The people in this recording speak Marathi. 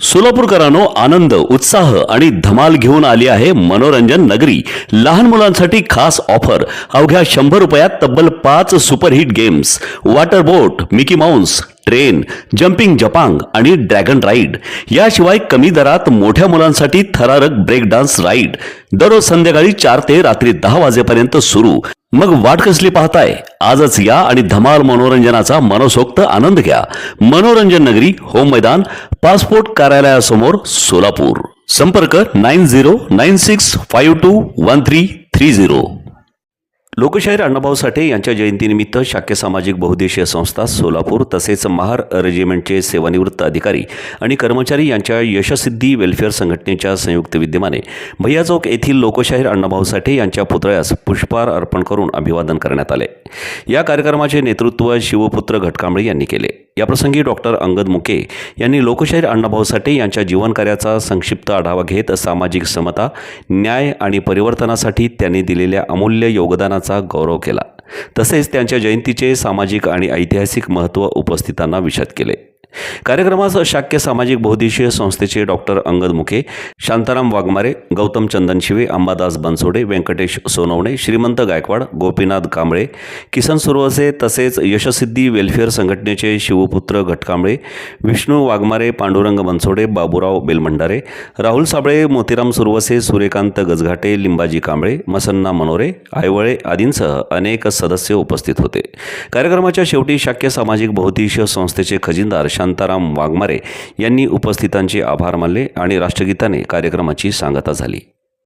सोलापूरकरांनो, आनंद, उत्साह आणि धमाल घेऊन आली आहे मनोरंजन नगरी. लहान मुलांसाठी खास ऑफर. अवघ्या 100 रुपयात तब्बल 5 सुपरहिट गेम्स, वॉटर बोट, मिकी माउस, ट्रेन, जम्पिंग जपांग आणि ड्रॅगन राईड. याशिवाय कमी दरात मोठ्या मुलांसाठी थरारक ब्रेक डान्स राईड. दररोज संध्याकाळी 4 ते रात्री 10 वाजेपर्यंत सुरू. मग वाट कसली पाहताय? आजच या आणि धमाल मनोरंजनाचा मनसोक्त आनंद घ्या. मनोरंजन नगरी, होम मैदान, पासपोर्ट कार्यालयासमोर, सोलापूर. संपर्क 9096521330. लोकशाहीर अण्णाभाऊ साठे यांच्या जयंतीनिमित्त शाक्य सामाजिक बहुद्देशीय संस्था सोलापूर तसेच महार रेजिमेंटचे सेवानिवृत्त अधिकारी आणि कर्मचारी यांच्या यशसिद्धी वेलफेअर संघटनेच्या संयुक्त विद्यमाने भैया चौक येथील लोकशाहीर अण्णाभाऊ साठे यांच्या पुतळ्यास पुष्पहार अर्पण करून अभिवादन करण्यात आले. या कार्यक्रमाचे नेतृत्व शिवपुत्र घटकांबळे यांनी केले. याप्रसंगी डॉक्टर अंगद मुके यांनी लोकशाहीर अण्णाभाऊ साठे यांच्या जीवनकार्याचा संक्षिप्त आढावा घेत सामाजिक समता, न्याय आणि परिवर्तनासाठी त्यांनी दिलेल्या अमूल्य योगदानाचा गौरव केला. तसेच त्यांच्या जयंतीचे सामाजिक आणि ऐतिहासिक महत्त्व उपस्थितांना विशद केले. कार्यक्रमास शाक्य सामाजिक बहुद्देशीय संस्थेचे डॉक्टर अंगद मुके, शांताराम वाघमारे, गौतम चंदनशिवे, अंबादास बनसोडे, व्यंकटेश सोनवणे, श्रीमंत गायकवाड, गोपीनाथ कांबळे, किसन सुरवसे तसेच यशसिद्धी वेलफेअर संघटनेचे शिवपुत्र घटकांबळे, विष्णू वाघमारे, पांडुरंग बनसोडे, बाबूराव बेलभंडारे, राहुल साबळे, मोतीराम सुरवसे, सूर्यकांत गजघाटे, लिंबाजी कांबळे, मसन्ना मनोरे, आयवळे आदींसह अनेक सदस्य उपस्थित होते. कार्यक्रमाच्या शेवटी शाक्य सामाजिक बहुद्देशीय संस्थेचे खजिनदार शांताराम वाघमारे यांनी उपस्थितांचे आभार मानले आणि राष्ट्रगीताने कार्यक्रमाची सांगता झाली.